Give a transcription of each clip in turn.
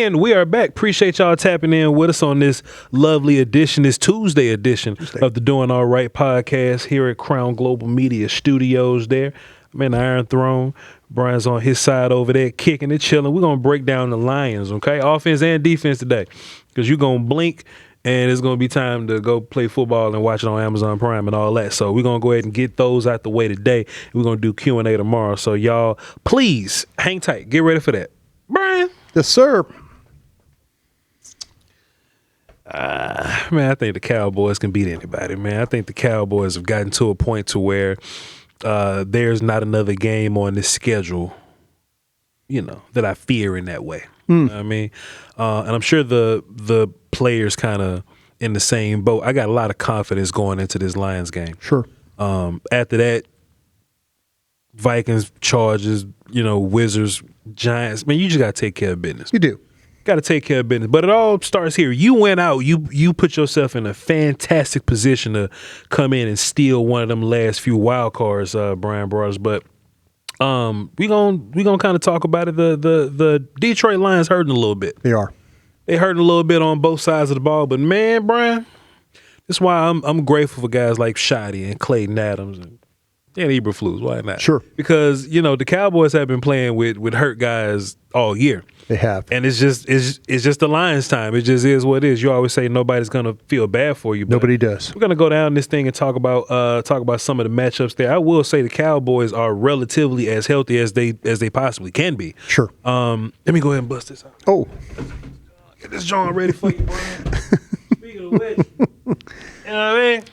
And we are back. Appreciate y'all tapping in with us on this lovely edition, this Tuesday edition of the Doin Alright podcast here at Crown Global Media Studios there. I'm in the Iron Throne. Brian's on his side over there, kicking it, chilling. We're going to break down the Lions, okay? Offense and defense today, because you're going to blink, and it's going to be time to go play football and watch it on Amazon Prime and all that. So we're going to go ahead and get those out the way today. We're going to do Q&A tomorrow. So y'all, please hang tight. Get ready for that. Brian? Yes, sir. Man, I think the Cowboys can beat anybody, man. I think the Cowboys have gotten to a point to where there's not another game on this schedule, that I fear in that way. You know what I mean? And I'm sure the players kind of in the same boat. I got a lot of confidence going into this Lions game. Sure. After that, Vikings, Chargers, Wizards, Giants. Man, you just got to take care of business. You do. Got to take care of business. But it all starts here. You went out. You put yourself in a fantastic position to come in and steal one of them last few wild cards, Bryan Broaddus. But we gonna kind of talk about it. The Detroit Lions hurting a little bit. They are. They hurting a little bit on both sides of the ball. But man, Brian, that's why I'm grateful for guys like Shoddy and Clayton Adams and Eberflus. Why not? Sure. Because the Cowboys have been playing with hurt guys all year. They have. And it's just the Lions' time. It just is what it is. You always say nobody's gonna feel bad for you. But nobody does. We're gonna go down this thing and talk about some of the matchups there. I will say the Cowboys are relatively as healthy as they possibly can be. Sure. Let me go ahead and bust this out. Oh. Get this joint ready for you, Brian. Speaking of which, you know what I mean?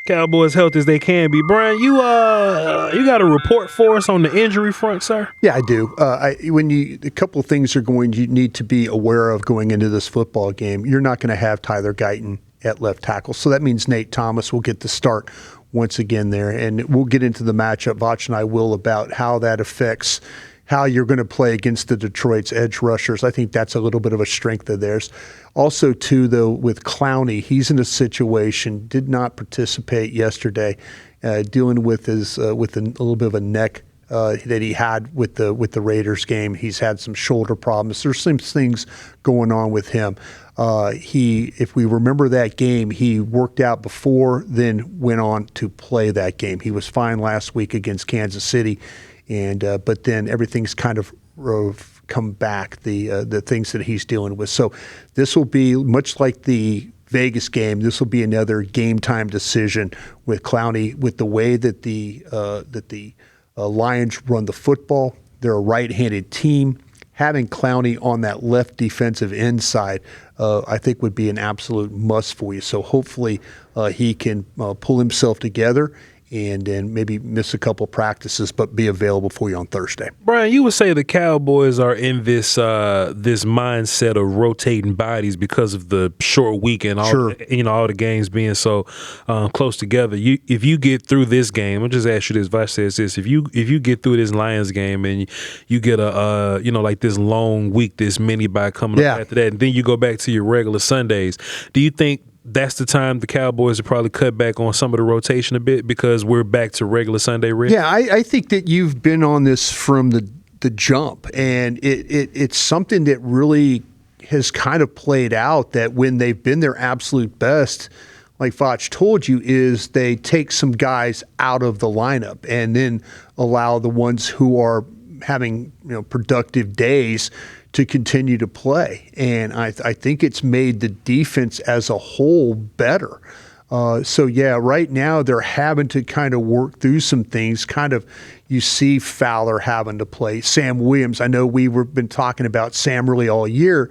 Cowboys healthy as they can be. Brian, you got a report for us on the injury front, sir? Yeah, I do. A couple of things you need to be aware of going into this football game. You're not going to have Tyler Guyton at left tackle, so that means Nate Thomas will get the start once again there, and we'll get into the matchup. Voch and I will about how that affects how you're going to play against the Detroit's edge rushers. I think that's a little bit of a strength of theirs. Also, too, though, with Clowney, he's in a situation, did not participate yesterday, dealing with his with a little bit of a neck that he had with the Raiders game. He's had some shoulder problems. There's some things going on with him. If we remember that game, he worked out before, then went on to play that game. He was fine last week against Kansas City. But then everything's kind of come back, the things that he's dealing with. So this will be much like the Vegas game. This will be another game time decision with Clowney, with the way that the Lions run the football. They're a right-handed team. Having Clowney on that left defensive end side, I think would be an absolute must for you. So hopefully he can pull himself together and then maybe miss a couple practices, but be available for you on Thursday. Brian, you would say the Cowboys are in this mindset of rotating bodies because of the short week and all, sure. All the games being so close together. If you get through this game, I'll just ask you this. Voch says this: if you get through this Lions game and you get a like this long week, this mini bye coming up after that, and then you go back to your regular Sundays, do you think that's the time the Cowboys will probably cut back on some of the rotation a bit because we're back to regular Sunday rhythm? Yeah, I think that you've been on this from the jump, and it's something that really has kind of played out, that when they've been their absolute best, like Voch told you, is they take some guys out of the lineup and then allow the ones who are having productive days to continue to play. And I think it's made the defense as a whole better. Right now they're having to kind of work through some things. You see Fowler having to play. Sam Williams, I know we've been talking about Sam really all year,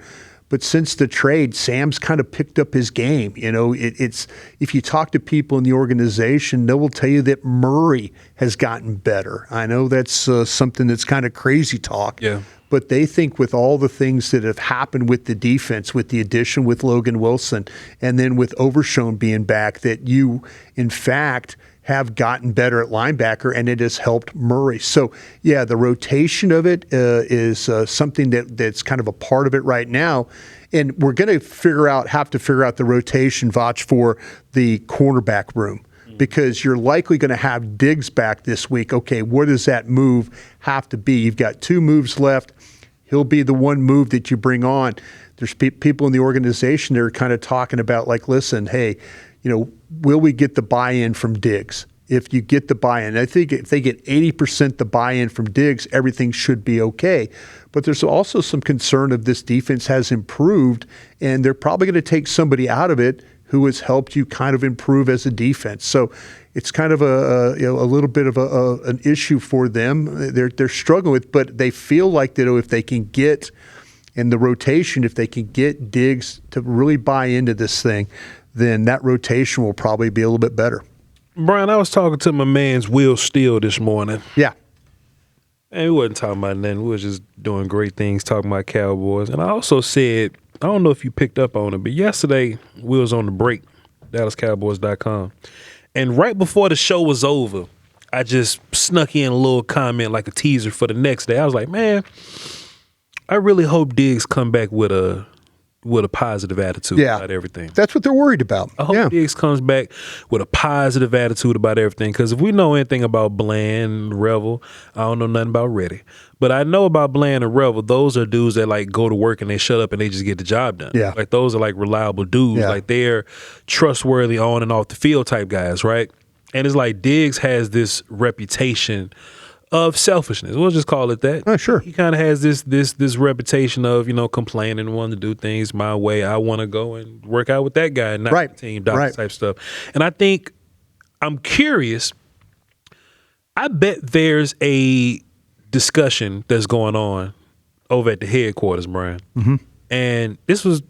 but since the trade, Sam's kind of picked up his game. It's if you talk to people in the organization, they will tell you that Murray has gotten better. I know that's something that's kind of crazy talk. Yeah. But they think with all the things that have happened with the defense, with the addition with Logan Wilson, and then with Overshown being back, that you, in fact, have gotten better at linebacker, and it has helped Murray. So, yeah, the rotation of it is something that's kind of a part of it right now. And we're going to have to figure out the rotation, Voch, for the cornerback room, because you're likely going to have Diggs back this week. Okay, what does that move have to be? You've got 2 moves left. He'll be the one move that you bring on. There's people in the organization that are kind of talking about like, listen, hey, will we get the buy-in from Diggs? If you get the buy-in, I think if they get 80% the buy-in from Diggs, everything should be okay. But there's also some concern of this defense has improved, and they're probably going to take somebody out of it who has helped you kind of improve as a defense. So it's kind of a little bit of an issue for them. They're struggling with, but they feel like that if they can get in the rotation, if they can get Diggs to really buy into this thing, then that rotation will probably be a little bit better. Bryan, I was talking to my man's Will Steele this morning. Yeah. And we wasn't talking about nothing. We was just doing great things, talking about Cowboys. And I also said, I don't know if you picked up on it, but yesterday we was on the break, DallasCowboys.com. And right before the show was over, I just snuck in a little comment like a teaser for the next day. I was like, man, I really hope Diggs come back with a positive attitude about everything. That's what they're worried about. I hope Diggs comes back with a positive attitude about everything. Because if we know anything about Bland and Revel, I don't know nothing about Reddy. But I know about Bland and Revel, those are dudes that like go to work and they shut up and they just get the job done. Yeah. Like those are like reliable dudes. Yeah. Like they're trustworthy on and off the field type guys, right? And it's like Diggs has this reputation of selfishness. We'll just call it that. Oh, sure. He kind of has this reputation of, complaining and wanting to do things my way. I want to go and work out with that guy, not the team doctor type stuff. And I think I'm curious. I bet there's a discussion that's going on over at the headquarters, Bryan. Mm-hmm. And this was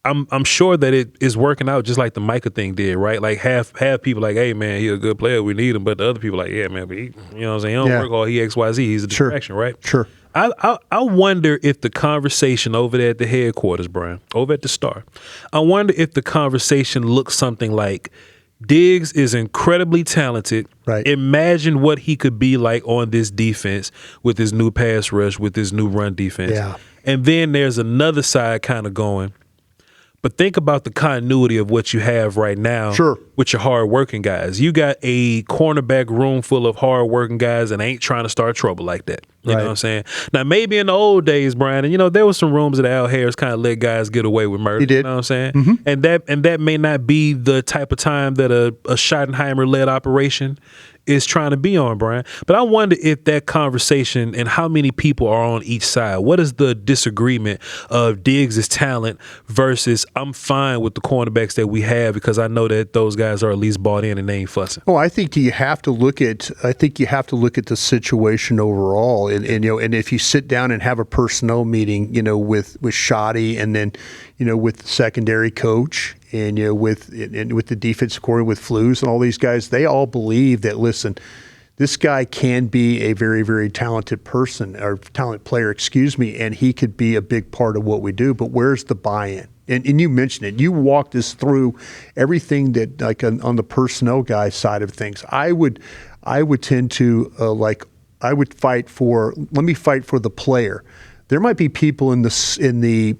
I'm sure that it is working out just like the Micah thing did, right? Like half people like, hey man, he's a good player, we need him, but the other people like, yeah man, but he, what I'm saying, he don't work hard, he XYZ, he's a distraction, right? Sure. I wonder if the conversation over there at the headquarters, Bryan, over at the Star, I wonder if the conversation looks something like, Diggs is incredibly talented. Right. Imagine what he could be like on this defense with his new pass rush, with his new run defense. Yeah. And then there's another side kind of going, but think about the continuity of what you have right now with your hard-working guys. You got a cornerback room full of hard-working guys that ain't trying to start trouble like that. You know what I'm saying? Now, maybe in the old days, Bryan, and there was some rooms that Al Harris kind of let guys get away with murder. He did. You know what I'm saying? Mm-hmm. And that may not be the type of time that a Schottenheimer-led operation is trying to be on, Bryan. But I wonder if that conversation and how many people are on each side. What is the disagreement of Diggs' talent versus I'm fine with the cornerbacks that we have because I know that those guys are at least bought in and they ain't fussing. Oh, I think you have to look at the situation overall, and if you sit down and have a personnel meeting, with Schotty and then with the secondary coach. And with the defensive coordinator, with Flus and all these guys, they all believe that, listen, this guy can be a very, very talented person or talented player, and he could be a big part of what we do. But where's the buy-in? And you mentioned it. You walked us through everything that, like on the personnel guy side of things. I would tend to I would fight for. Let me fight for the player. There might be people in the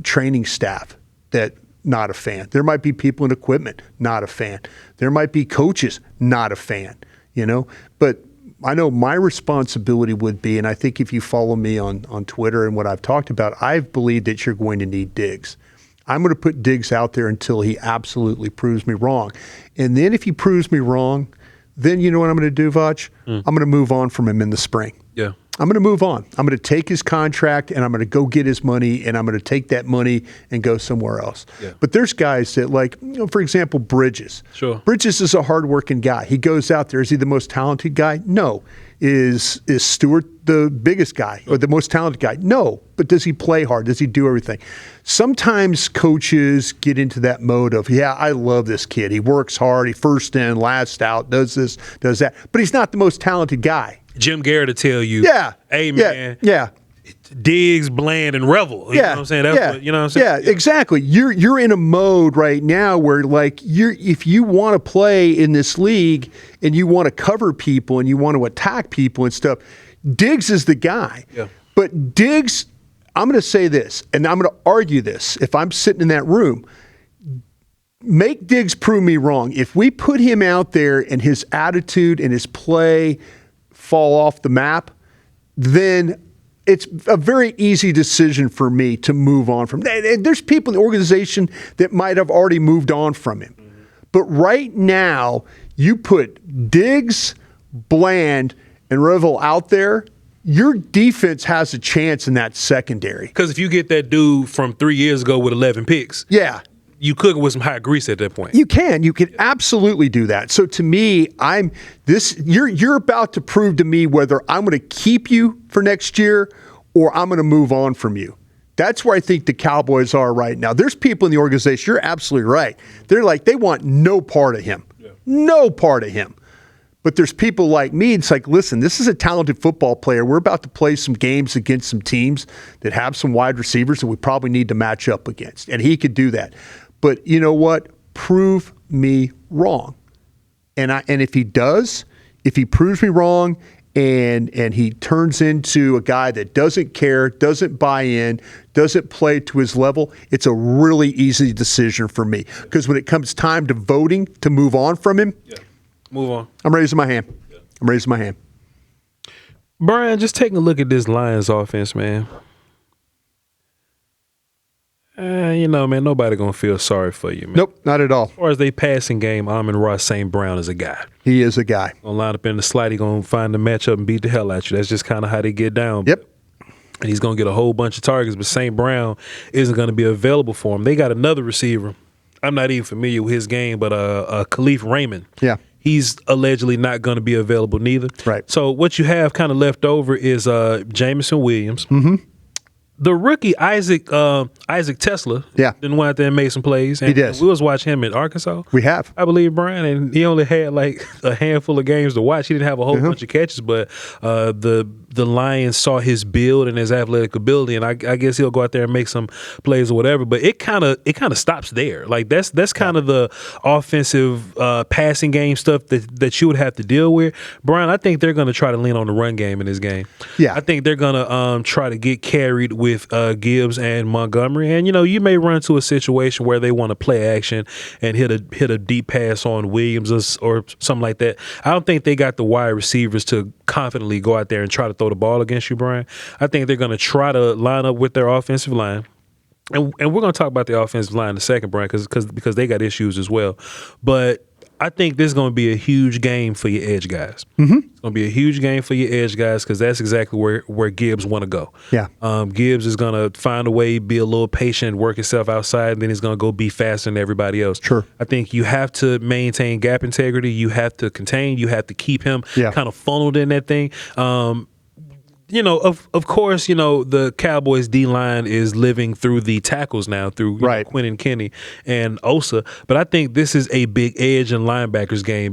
training staff that not a fan. There might be people in equipment, not a fan. There might be coaches, not a fan, But I know my responsibility would be, and I think if you follow me on Twitter and what I've talked about, I believe that you're going to need Diggs. I'm going to put Diggs out there until he absolutely proves me wrong. And then if he proves me wrong, then you know what I'm going to do, Voch? I'm going to move on from him in the spring. Yeah. I'm going to move on. I'm going to take his contract and I'm going to go get his money and I'm going to take that money and go somewhere else. Yeah. But there's guys that for example, Bridges. Sure. Bridges is a hardworking guy. He goes out there. Is he the most talented guy? No. Is Stewart the biggest guy or the most talented guy? No. But does he play hard? Does he do everything? Sometimes coaches get into that mode of, I love this kid. He works hard. He first in, last out, does this, does that. But he's not the most talented guy. Jim Garrett to tell you, hey man, Diggs, Bland, and Revel. You know what I'm saying? That's what, you know what I'm saying? Yeah, exactly. You're in a mode right now where if you want to play in this league and you want to cover people and you want to attack people and stuff, Diggs is the guy. Yeah. But Diggs, I'm going to say this, and I'm going to argue this. If I'm sitting in that room, make Diggs prove me wrong. If we put him out there and his attitude and his play fall off the map, then it's a very easy decision for me to move on from. There's people in the organization that might have already moved on from him. But right now, you put Diggs, Bland, and Revel out there, your defense has a chance in that secondary. Because if you get that dude from 3 years ago with 11 picks, you cook with some hot grease at that point. You can absolutely do that. So to me, you're about to prove to me whether I'm going to keep you for next year or I'm going to move on from you. That's where I think the Cowboys are right now. There's people in the organization, you're absolutely right. They're like, they want no part of him. No part of him. But there's people like me, it's like, listen, this is a talented football player. We're about to play some games against some teams that have some wide receivers that we probably need to match up against. And he could do that. But you know what? Prove me wrong. And if he does, if he proves me wrong and he turns into a guy that doesn't care, doesn't buy in, doesn't play to his level, it's a really easy decision for me. Because when it comes time to voting to move on from him, move on. I'm raising my hand. I'm raising my hand. Bryan, just taking a look at this Lions offense, man. Man, nobody going to feel sorry for you, man. Nope, not at all. As far as they passing game, Amon-Ra St. Brown is a guy. He is a guy. Going to line up in the slot, he's going to find the matchup and beat the hell out you. That's just kind of how they get down. Yep. And he's going to get a whole bunch of targets, but St. Brown isn't going to be available for him. They got another receiver. I'm not even familiar with his game, but Khalif Raymond. Yeah. He's allegedly not going to be available neither. Right. So what you have kind of left over is Jameson Williams. Mm-hmm. The rookie Isaac Tesla didn't went out there and made some plays. And he did. We was watching him in Arkansas. We have. I believe, Bryan, and he only had like a handful of games to watch. He didn't have a whole bunch of catches, but the Lions saw his build and his athletic ability, and I guess he'll go out there and make some plays or whatever. But it kind of stops there. Like that's kind of the offensive passing game stuff that you would have to deal with. Bryan, I think they're going to try to lean on the run game in this game. Yeah. I think they're going to try to get carried with Gibbs and Montgomery, and you may run into a situation where they want to play action and hit a deep pass on Williams or something like that. I don't think they got the wide receivers to confidently go out there and try to throw the ball against you, Bryan. I think they're going to try to line up with their offensive line. And we're going to talk about the offensive line in a second, Bryan, because they got issues as well. But I think this is going to be a huge game for your edge guys. Mm-hmm. It's going to be a huge game for your edge guys because that's exactly where Gibbs want to go. Yeah. Gibbs is going to find a way, be a little patient, work himself outside, and then he's going to go be faster than everybody else. Sure. I think you have to maintain gap integrity. You have to contain. You have to keep him kind of funneled in that thing. Of course, the Cowboys D-line is living through the tackles now through Quinn and Kenny and Osa. But I think this is a big edge and linebackers game,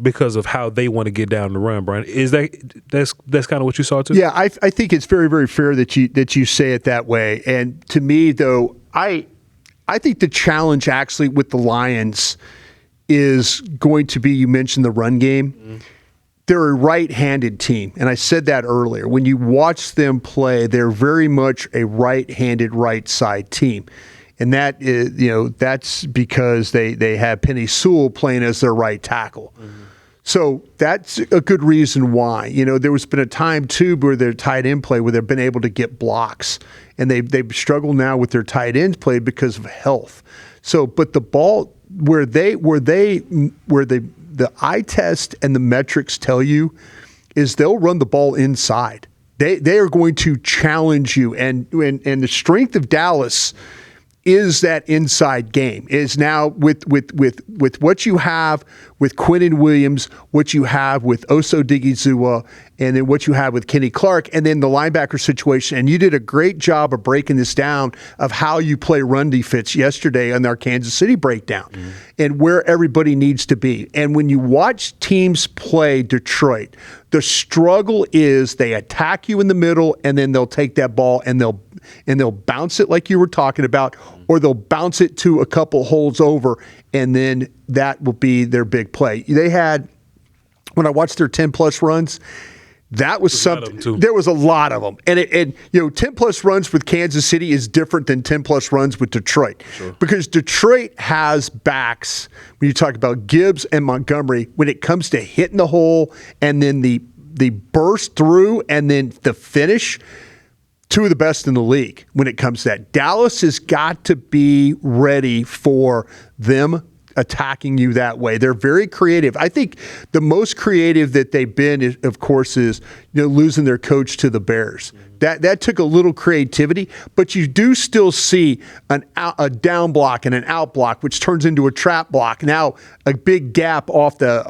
because of how they want to get down the run, Bryan. Is that's kind of what you saw too? Yeah, I think it's very, very fair that you say it that way. And to me, though, I think the challenge actually with the Lions is going to be, you mentioned the run game. Mm-hmm. They're a right-handed team, and I said that earlier. When you watch them play, they're very much a right-handed, right-side team, and that is, that's because they have Penny Sewell playing as their right tackle. Mm-hmm. So that's a good reason why. There was been a time too where their tight end play where they've been able to get blocks, and they've struggled now with their tight end play because of health. So, but the ball where the eye test and the metrics tell you is they'll run the ball inside. They are going to challenge you, and the strength of Dallas is that inside game. Is now with what you have with Quinnen Williams, what you have with Oso Digizua, and then what you have with Kenny Clark, and then the linebacker situation. And you did a great job of breaking this down of how you play run defense yesterday on our Kansas City breakdown and where everybody needs to be. And when you watch teams play Detroit, the struggle is they attack you in the middle, and then they'll take that ball and they'll bounce it like you were talking about, or they'll bounce it to a couple holes over, and then that will be their big play. They had, when I watched their 10-plus runs, that was something. There was a lot of them. And 10-plus runs with Kansas City is different than 10-plus runs with Detroit. Sure. Because Detroit has backs, when you talk about Gibbs and Montgomery, when it comes to hitting the hole and then the burst through and then the finish. two of the best in the league when it comes to that. Dallas has got to be ready for them attacking you that way. They're very creative. I think the most creative that they've been, of course, is losing their coach to the Bears. That took a little creativity, but you do still see a down block and an out block, which turns into a trap block. Now a big gap off the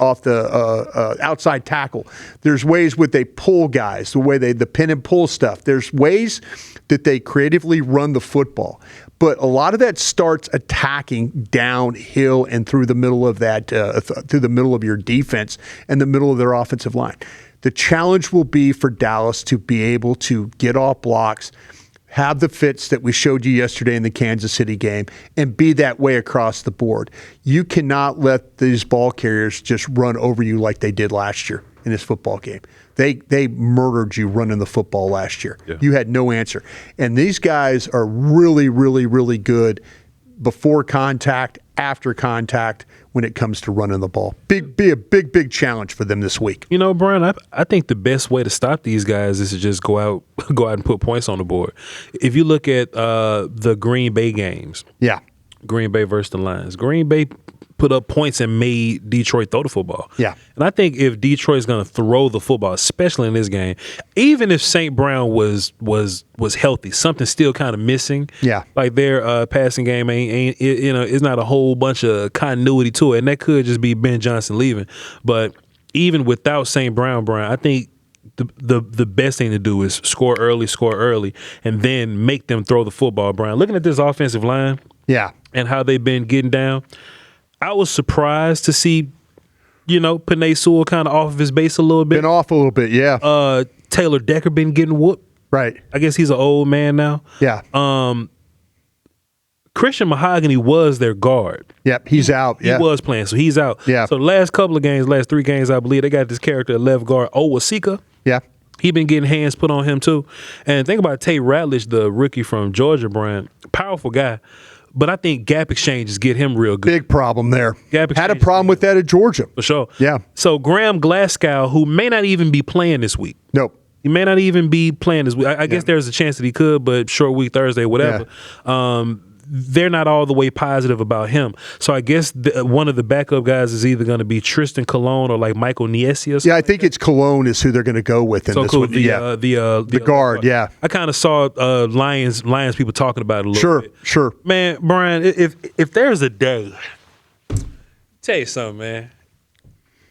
outside tackle. There's ways they pull guys, the way the pin and pull stuff. There's ways that they creatively run the football. But a lot of that starts attacking downhill and through the middle of through the middle of your defense and the middle of their offensive line. The challenge will be for Dallas to be able to get off blocks, have the fits that we showed you yesterday in the Kansas City game, and be that way across the board. You cannot let these ball carriers just run over you like they did last year in this football game. They murdered you running the football last year. Yeah. You had no answer. And these guys are really, really, really good before contact, after contact, when it comes to running the ball. Be a big challenge for them this week. Brian, I think the best way to stop these guys is to just go out and put points on the board. If you look at the Green Bay games, Green Bay versus the Lions, Green Bay put up points and made Detroit throw the football. Yeah. And I think if Detroit's going to throw the football, especially in this game, even if St. Brown was healthy, something's still kind of missing. Yeah. Like their passing game it's not a whole bunch of continuity to it, and that could just be Ben Johnson leaving. But even without St. Brown, Brian, I think the best thing to do is score early, and then make them throw the football, Brian. Looking at this offensive line, and how they've been getting down, I was surprised to see, Penei Sewell kind of off of his base a little bit. Been off a little bit, yeah. Taylor Decker been getting whooped. Right. I guess he's an old man now. Yeah. Christian Mahogany was their guard. Yep, he's out. He was playing, so he's out. Yeah. So the last 3 games, I believe, they got this character at left guard, Owasika. Yeah. He been getting hands put on him too. And think about Tate Ratledge, the rookie from Georgia, Brian. Powerful guy. But I think gap exchanges get him real good. Big problem there. Had a problem with that at Georgia. For sure. Yeah. So Graham Glasgow, who may not even be playing this week. Nope. He may not even be playing this week. I guess there's a chance that he could, but short week Thursday, whatever. Yeah. They're not all the way positive about him. So I guess one of the backup guys is either going to be Tristan Colon or like Michael Niesi. Yeah, I think it's Colon is who they're going to go with in this one. The guard, yeah. I kind of saw Lions people talking about it a little bit. Sure. Man, Brian, if there's a day, tell you something, man.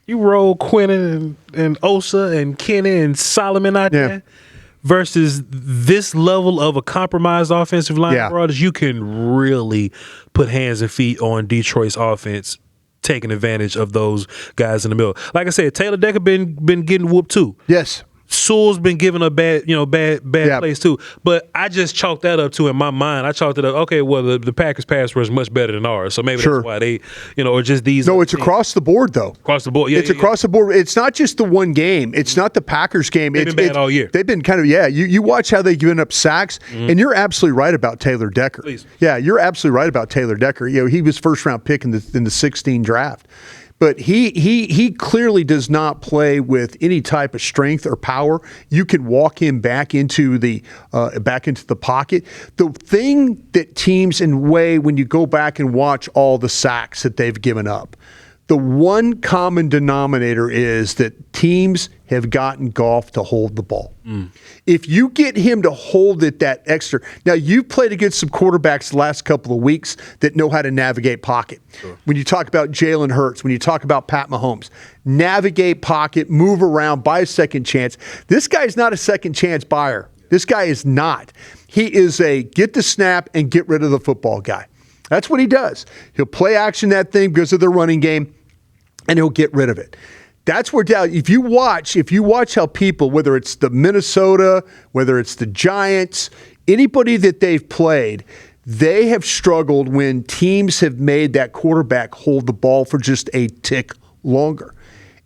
You roll Quinnen and Osa and Kenny and Solomon out there versus this level of a compromised offensive line, Broaddus, you can really put hands and feet on Detroit's offense, taking advantage of those guys in the middle. Like I said, Taylor Decker been getting whooped too. Yes. Sewell's been giving a bad plays too. But I just chalked that up too in my mind. I chalked it up, okay, well, the Packers pass rush is much better than ours. So maybe that's why they, or just these. No, it's across the board, though. Across the board, yeah. It's across the board. It's not just the one game. It's not the Packers game. They've been bad all year. They've been kind of, You watch how they've given up sacks, and you're absolutely right about Taylor Decker. Please. Yeah, you're absolutely right about Taylor Decker. He was first-round pick in the 16 draft. But he clearly does not play with any type of strength or power. You can walk him back into the pocket. The thing that teams when you go back and watch all the sacks that they've given up, the one common denominator is that teams have gotten Goff to hold the ball. If you get him to hold it that extra, now you've played against some quarterbacks the last couple of weeks that know how to navigate pocket. Sure. When you talk about Jalen Hurts, when you talk about Pat Mahomes, navigate pocket, move around, buy a second chance. This guy's not a second chance buyer. This guy is not. He is a get the snap and get rid of the football guy. That's what he does. He'll play action that thing because of the running game, and he'll get rid of it. That's where if you watch how people, whether it's the Minnesota, whether it's the Giants, anybody that they've played, they have struggled when teams have made that quarterback hold the ball for just a tick longer.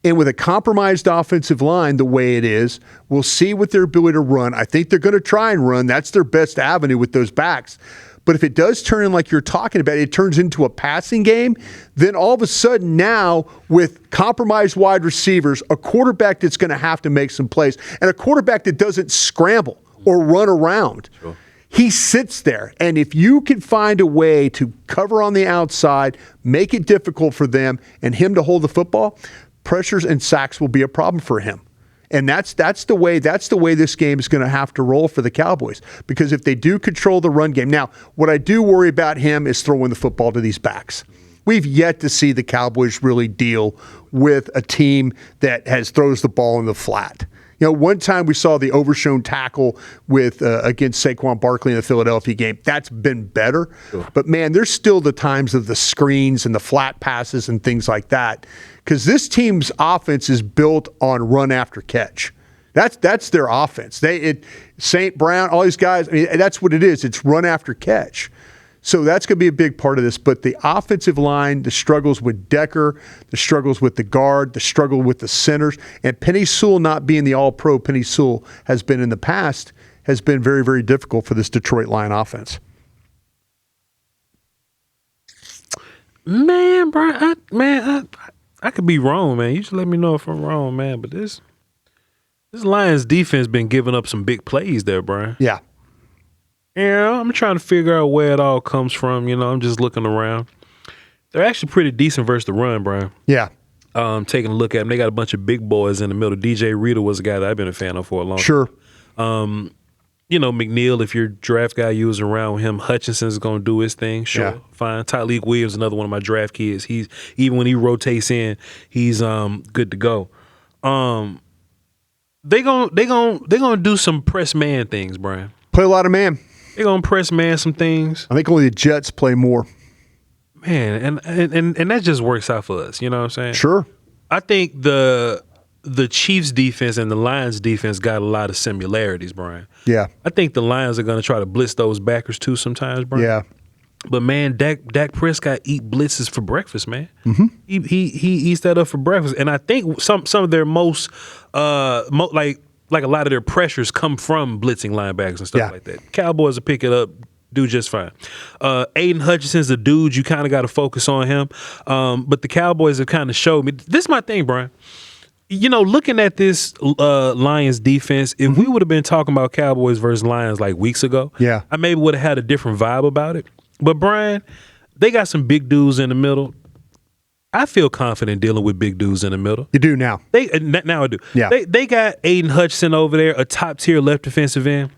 And with a compromised offensive line the way it is, we'll see what their ability to run. I think they're going to try and run. That's their best avenue with those backs. But if it does turn in like you're talking about, it turns into a passing game, then all of a sudden now with compromised wide receivers, a quarterback that's going to have to make some plays, and a quarterback that doesn't scramble or run around. Sure. He sits there, and if you can find a way to cover on the outside, make it difficult for them and him to hold the football, pressures and sacks will be a problem for him. And that's the way this game is going to have to roll for the Cowboys, because if they do control the run game. Now, what I do worry about him is throwing the football to these backs. We've yet to see the Cowboys really deal with a team that throws the ball in the flat. You know, one time we saw the overshown tackle with against Saquon Barkley in the Philadelphia game. That's been better. Sure. But, man, there's still the times of the screens and the flat passes and things like that, because this team's offense is built on run after catch. That's their offense. St. Brown, all these guys, I mean, that's what it is. It's run after catch. So that's going to be a big part of this. But the offensive line, the struggles with Decker, the struggles with the guard, the struggle with the centers, and Penei Sewell not being the all-pro Penei Sewell has been in the past, has been very, very difficult for this Detroit Lion offense. Man, Brian, I could be wrong, man. You should let me know if I'm wrong, man. But this Lions defense been giving up some big plays there, Brian. Yeah. Yeah, I'm trying to figure out where it all comes from. You know, I'm just looking around. They're actually pretty decent versus the run, Brian. Yeah. Taking a look at them, they got a bunch of big boys in the middle. DJ Reader was a guy that I've been a fan of for a long time. Sure. You know, McNeil, if your draft guy you was around with him, Hutchinson's going to do his thing. Sure, fine. Tyleek Williams, another one of my draft kids. He's even when he rotates in, he's good to go. They gonna do some press man things, Brian. Play a lot of man. They're gonna press man some things. I think only the Jets play more. Man, and that just works out for us. You know what I'm saying? Sure. I think the Chiefs defense and the Lions defense got a lot of similarities, Brian. Yeah. I think the Lions are gonna try to blitz those backers too sometimes, Brian. Yeah. But man, Dak Prescott eat blitzes for breakfast, man. Mm-hmm. He eats that up for breakfast, and I think some of their most like a lot of their pressures come from blitzing linebackers and stuff like that. Cowboys will pick it up, do just fine. Aiden Hutchinson's a dude, you kind of got to focus on him. But the Cowboys have kind of showed me. This is my thing, Brian. You know, looking at this Lions defense, if we would have been talking about Cowboys versus Lions like weeks ago, I maybe would have had a different vibe about it. But, Brian, they got some big dudes in the middle. I feel confident dealing with big dudes in the middle. You do now. Now I do. Yeah. They got Aiden Hutchinson over there, a top-tier left defensive end.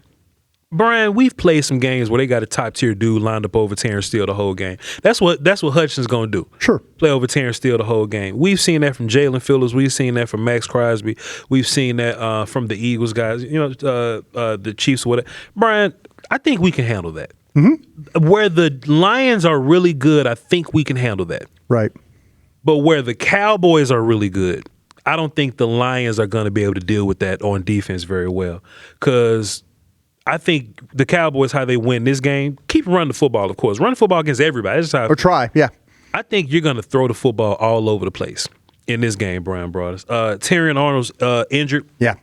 Brian, we've played some games where they got a top-tier dude lined up over Terrence Steele the whole game. That's what Hutchinson's going to do. Sure. Play over Terrence Steele the whole game. We've seen that from Jalen Phillips. We've seen that from Max Crosby. We've seen that from the Eagles guys, you know, the Chiefs or whatever. Brian, I think we can handle that. Mm-hmm. Where the Lions are really good, I think we can handle that. Right. But where the Cowboys are really good, I don't think the Lions are going to be able to deal with that on defense very well. Because I think the Cowboys, how they win this game, keep running the football, of course. Run the football against everybody. That's how. Or try, yeah. I think you're going to throw the football all over the place in this game, Bryan Broaddus. Terrion Arnold's injured. Yeah.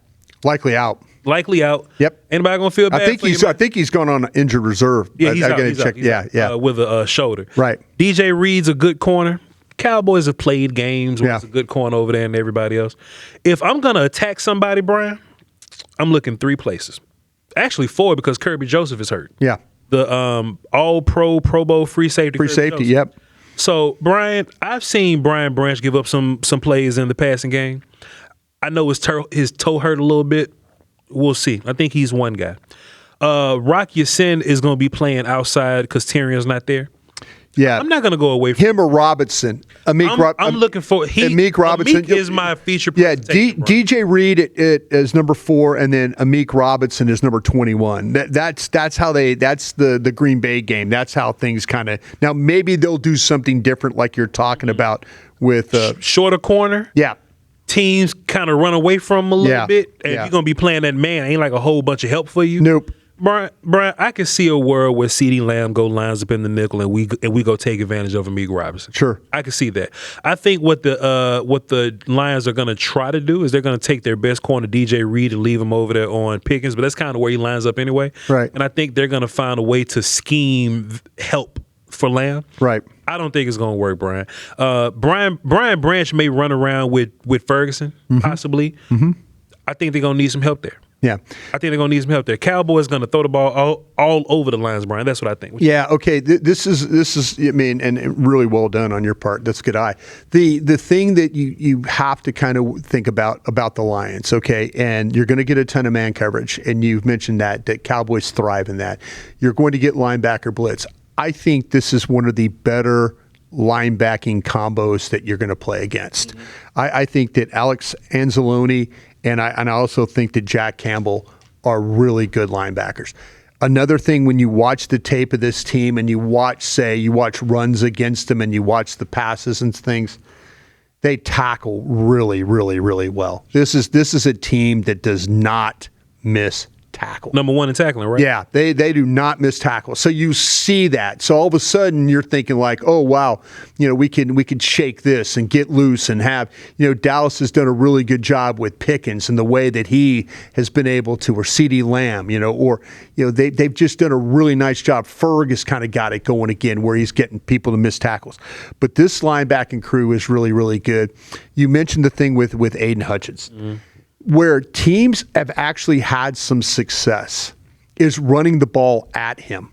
Likely out. Yep. Anybody going to feel bad? I think he's going on injured reserve. Yeah, he's out. With a shoulder. Right. DJ Reed's a good corner. Cowboys have played games where it's a good corner over there and everybody else. If I'm going to attack somebody, Brian, I'm looking 3 places. Actually 4 because Kirby Joseph is hurt. Yeah. The all-pro, Pro Bowl free safety. Free safety, yep. So, Brian, I've seen Brian Branch give up some plays in the passing game. I know his toe hurt a little bit. We'll see. I think he's one guy. Rock Ya-Sin is going to be playing outside because Tyrion's not there. Yeah, I'm not going to go away from him or Robinson. I'm looking for Amik Robinson. Amik is my feature. Yeah, DJ Reed is number 4, and then Amik Robinson is number 21. That's the Green Bay game. That's how things kind of now. Maybe they'll do something different, like you're talking about with shorter corner. Yeah. Teams kind of run away from them a little bit, and yeah. you're going to be playing that man. Ain't like a whole bunch of help for you. Nope. Brian, I can see a world where CeeDee Lamb lines up in the nickel and we go take advantage of Amik Robinson. Sure, I can see that. I think what the Lions are going to try to do is they're going to take their best corner, DJ Reed, and leave him over there on Pickens. But that's kind of where he lines up anyway. Right. And I think they're going to find a way to scheme help for Lamb. Right. I don't think it's going to work, Brian. Brian Branch may run around with Ferguson, possibly. Mm-hmm. I think they're going to need some help there. Yeah. I think they're going to need some help there. Cowboys going to throw the ball all over the lines, Brian. That's what I think. Yeah, okay. This is I mean, and really well done on your part. That's a good eye. The thing that you have to kind of think about the Lions, okay, and you're going to get a ton of man coverage, and you've mentioned that Cowboys thrive in that. You're going to get linebacker blitz. I think this is one of the better linebacking combos that you're going to play against. I think that Alex Anzalone and I also think that Jack Campbell are really good linebackers. Another thing, when you watch the tape of this team and you watch runs against them and you watch the passes and things, they tackle really, really, really well. This is a team that does not miss tackle. Number one in tackling, right? Yeah, they do not miss tackle. So you see that. So all of a sudden you're thinking like, oh wow, we can shake this and get loose and have, Dallas has done a really good job with Pickens and the way that he has been able to, or CeeDee Lamb, they've just done a really nice job. Ferg has kind of got it going again where he's getting people to miss tackles. But this linebacking crew is really, really good. You mentioned the thing with Aiden Hutchins. Where teams have actually had some success is running the ball at him.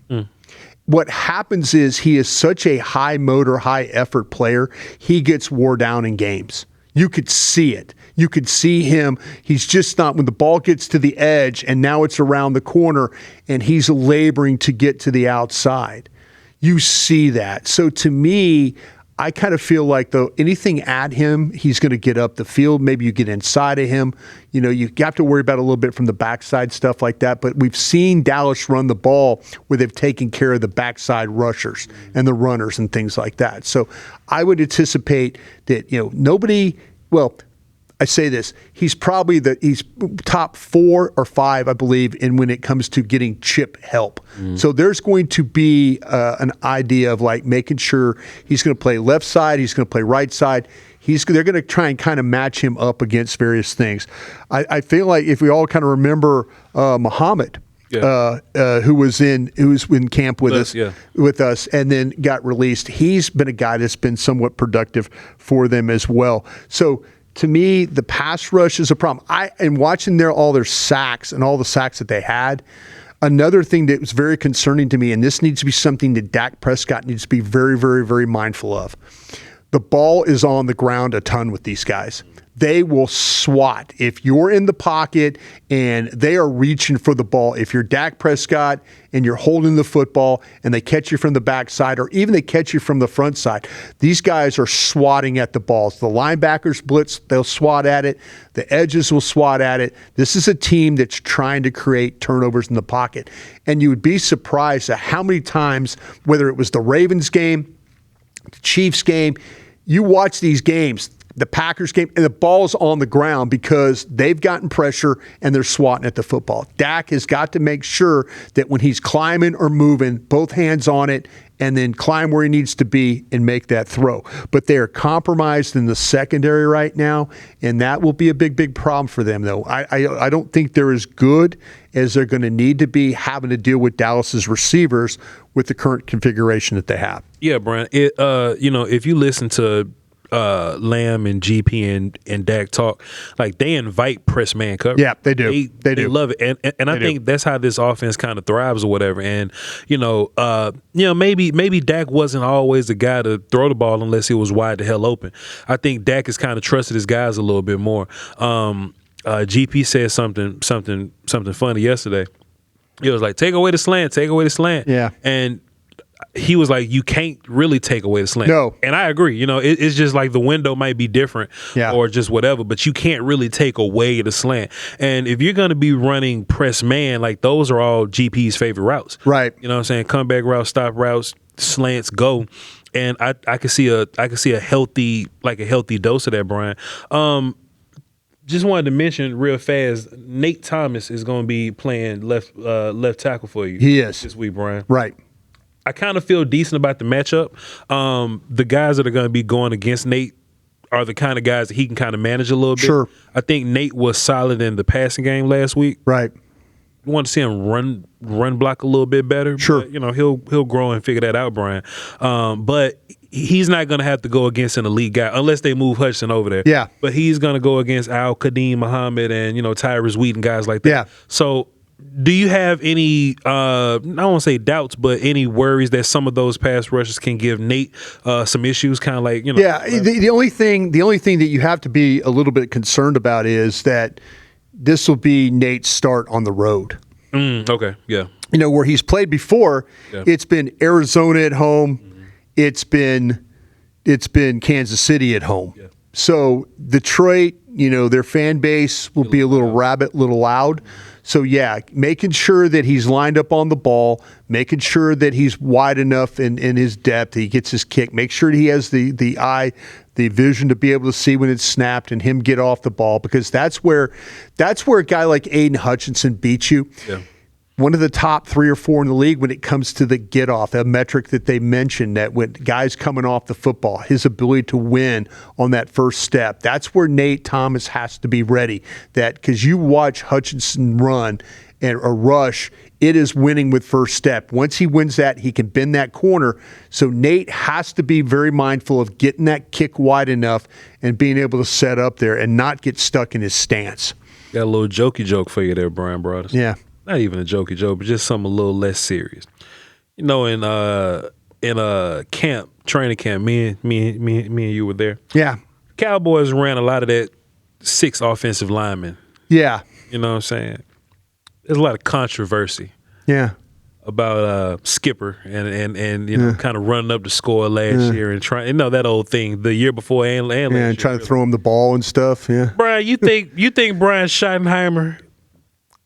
What happens is he is such a high motor, high effort player, he gets wore down in games. You could see it. You could see him. He's just not, when the ball gets to the edge and now it's around the corner and he's laboring to get to the outside. You see that. So to me, I kind of feel like anything at him, he's going to get up the field. Maybe you get inside of him. You have to worry about a little bit from the backside stuff like that. But we've seen Dallas run the ball where they've taken care of the backside rushers and the runners and things like that. So I would anticipate that, I say this, he's probably he's top 4 or 5, I believe, in when it comes to getting chip help. So there's going to be an idea of like making sure he's going to play left side, he's going to play right side. They're going to try and kind of match him up against various things. I feel like if we all kind of remember Muhammad, who was in camp with us and then got released. He's been a guy that's been somewhat productive for them as well. So to me, the pass rush is a problem. And watching all their sacks and all the sacks that they had, another thing that was very concerning to me, and this needs to be something that Dak Prescott needs to be very, very, very mindful of. The ball is on the ground a ton with these guys. They will swat. If you're in the pocket and they are reaching for the ball, if you're Dak Prescott and you're holding the football and they catch you from the backside or even they catch you from the front side, these guys are swatting at the balls. The linebackers blitz, they'll swat at it. The edges will swat at it. This is a team that's trying to create turnovers in the pocket. And you would be surprised at how many times, whether it was the Ravens game, the Chiefs game, you watch these games, the Packers game, and the ball's on the ground because they've gotten pressure and they're swatting at the football. Dak has got to make sure that when he's climbing or moving, both hands on it and then climb where he needs to be and make that throw. But they are compromised in the secondary right now, and that will be a big, big problem for them, though. I don't think they're as good as they're going to need to be having to deal with Dallas's receivers with the current configuration that they have. Yeah, Brian. If you listen to Lamb and GP and Dak talk, like they invite press man coverage. Yeah, they do. They do. Love it, and I think that's how this offense kind of thrives or whatever. And maybe Dak wasn't always the guy to throw the ball unless it was wide the hell open. I think Dak has kind of trusted his guys a little bit more. GP said something funny yesterday. He was like, "Take away the slant, take away the slant." Yeah, and he was like, you can't really take away the slant. No. And I agree. It's just like the window might be different or just whatever, but you can't really take away the slant. And if you're going to be running press man, like those are all GP's favorite routes. Right. You know what I'm saying? Comeback routes, stop routes, slants, go. And I could see a healthy dose of that, Brian. Just wanted to mention real fast, Nate Thomas is going to be playing left tackle for you. He is. This week, Brian. Right. I kind of feel decent about the matchup. The guys that are going to be going against Nate are the kind of guys that he can kind of manage a little bit. Sure. I think Nate was solid in the passing game last week. Right. want to see him run block a little bit better. Sure. But, he'll grow and figure that out, Bryan. But he's not going to have to go against an elite guy unless they move Hutchinson over there. Yeah. But he's going to go against Kadeem Muhammad and, Tyrus Wheaton, guys like that. Yeah. So do you have any, I don't want to say doubts, but any worries that some of those pass rushers can give Nate some issues, kind of like, Yeah, the only thing that you have to be a little bit concerned about is that this will be Nate's start on the road. Okay, yeah. Where he's played before, it's been Arizona at home, it's been Kansas City at home. Yeah. So Detroit, their fan base will be a little rabid, a little loud. So, yeah, making sure that he's lined up on the ball, making sure that he's wide enough in his depth, he gets his kick, make sure he has the eye, the vision to be able to see when it's snapped and him get off the ball, because that's where a guy like Aiden Hutchinson beats you. Yeah. One of the top 3 or 4 in the league when it comes to the get off, a metric that they mentioned, that when guys coming off the football, his ability to win on that first step. That's where Nate Thomas has to be ready. That because you watch Hutchinson run and a rush, it is winning with first step. Once he wins that, he can bend that corner. So Nate has to be very mindful of getting that kick wide enough and being able to set up there and not get stuck in his stance. Got a little jokey joke for you there, Bryan Broaddus. Yeah. Not even a jokey joke, but just something a little less serious. In training camp, me and you were there. Yeah. Cowboys ran a lot of that 6 offensive linemen. Yeah. You know what I'm saying? There's a lot of controversy. Yeah. About Skipper and kind of running up the score last year and trying, that old thing the year before and last year. And trying to throw him the ball and stuff. Yeah. Bryan, you think Brian Schottenheimer?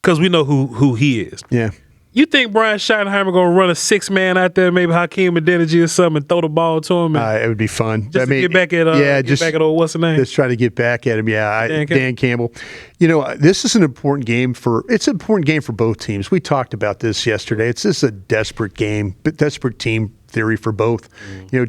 Because we know who he is. Yeah. You think Brian Schottenheimer going to run a 6-man out there, maybe Hakeem Adeniji or something, and throw the ball to him? It would be fun. Just to get back at what's the name? Just try to get back at him. Yeah, Dan Campbell. This is an important game it's an important game for both teams. We talked about this yesterday. It's just a desperate game, but desperate team theory for both.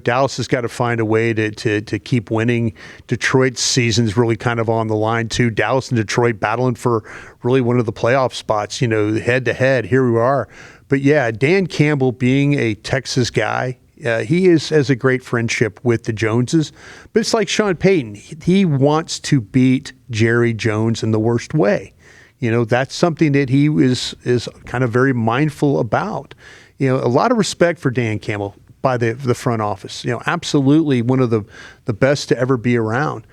Dallas has got to find a way to keep winning. Detroit's season's really kind of on the line too. Dallas and Detroit battling for really one of the playoff spots, head to head. Here we are. But yeah, Dan Campbell being a Texas guy, he has a great friendship with the Joneses. But it's like Sean Payton. He wants to beat Jerry Jones in the worst way. That's something that he is kind of very mindful about. A lot of respect for Dan Campbell by the front office. Absolutely one of the best to ever be around.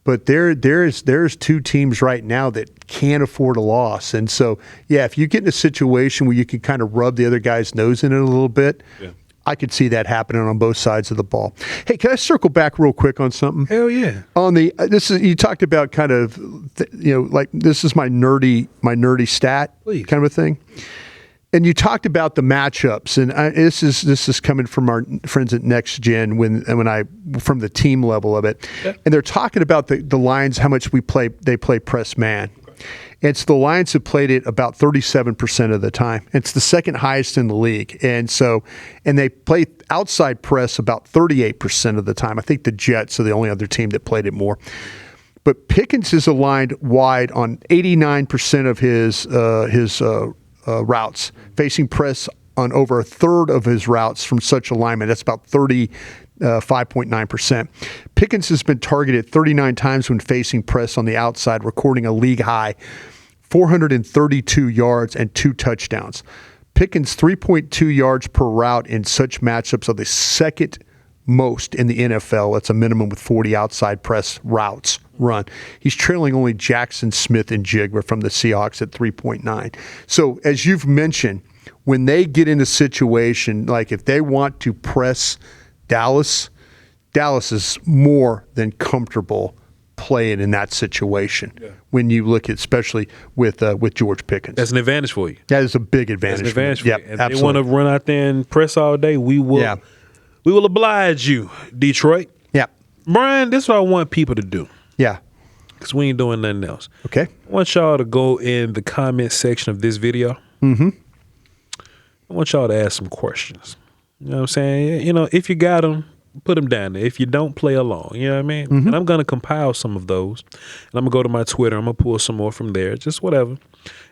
But there's 2 teams right now that can't afford a loss. And so, yeah, if you get in a situation where you can kind of rub the other guy's nose in it a little bit, I could see that happening on both sides of the ball. Hey, can I circle back real quick on something? Hell yeah. On you talked about kind of like this is my nerdy stat Please. Kind of a thing. And you talked about the matchups, and this is coming from our friends at Next Gen from the team level of it, and they're talking about the Lions, how much they play press man. Okay. It's the Lions have played it about 37% of the time. It's the second highest in the league, and they play outside press about 38% of the time. I think the Jets are the only other team that played it more. But Pickens is aligned wide on 89% of his routes, facing press on over a third of his routes from such alignment. That's about 35.9%. Pickens has been targeted 39 times when facing press on the outside, recording a league high 432 yards and 2 touchdowns. Pickens' 3.2 yards per route in such matchups are the second most in the NFL. That's a minimum with 40 outside press routes run. He's trailing only Jackson Smith and Jigba from the Seahawks at 3.9. So as you've mentioned, when they get in a situation, like if they want to press Dallas is more than comfortable playing in that situation. Yeah. When you look at, especially with George Pickens. That's an advantage for you. That is a big advantage. That's an advantage for you. If absolutely. they want to run out there and press all day, we will oblige you, Detroit. Yeah. Bryan, this is what I want people to do. Yeah. Because we ain't doing nothing else. Okay. I want y'all to go in the comment section of this video. Mm-hmm. I want y'all to ask some questions. You know what I'm saying? If you got them, put them down there. If you don't, play along. You know what I mean? Mm-hmm. And I'm going to compile some of those. And I'm going to go to my Twitter. I'm going to pull some more from there. Just whatever.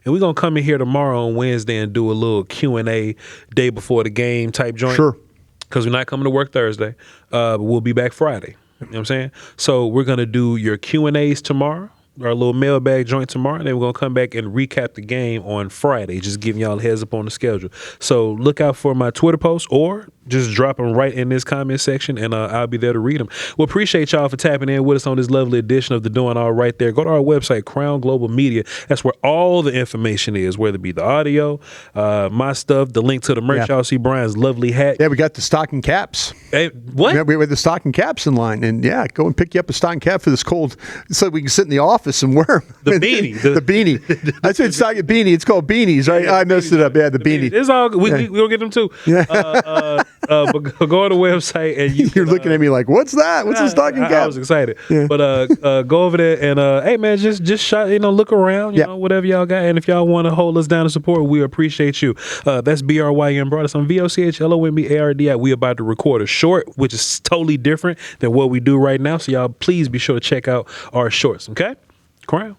And we're going to come in here tomorrow on Wednesday and do a little Q&A day before the game type joint. Sure. Because we're not coming to work Thursday. But we'll be back Friday. You know what I'm saying? So we're going to do your Q&As tomorrow, our little mailbag joint tomorrow, and then we're going to come back and recap the game on Friday, just giving y'all a heads up on the schedule. So look out for my Twitter posts or just drop them right in this comment section, and I'll be there to read them. We appreciate y'all for tapping in with us on this lovely edition of the Doin Alright there. Go to our website, Crown Global Media. That's where all the information is, whether it be the audio, my stuff, the link to the merch. Y'all see Brian's lovely hat. Yeah, we got the stocking caps. Hey, what? We had the stocking caps in line, and go and pick you up a stocking cap for this cold, so we can sit in the office and wear them. The beanie. The beanie. I said stocking beanie. It's called beanies, right? I messed it up. Yeah, the beanie. It's all good. We'll get them too. Yeah. But go on the website and you're looking at me like, what's that? What's a stocking cap? I was excited. Yeah. But go over there and hey man, just shot, look around, you know, whatever y'all got. And if y'all want to hold us down and support, we appreciate you. That's Bryan Broaddus on VOCHLOMBARDI. We about to record a short, which is totally different than what we do right now. So y'all please be sure to check out our shorts. Okay? Crown.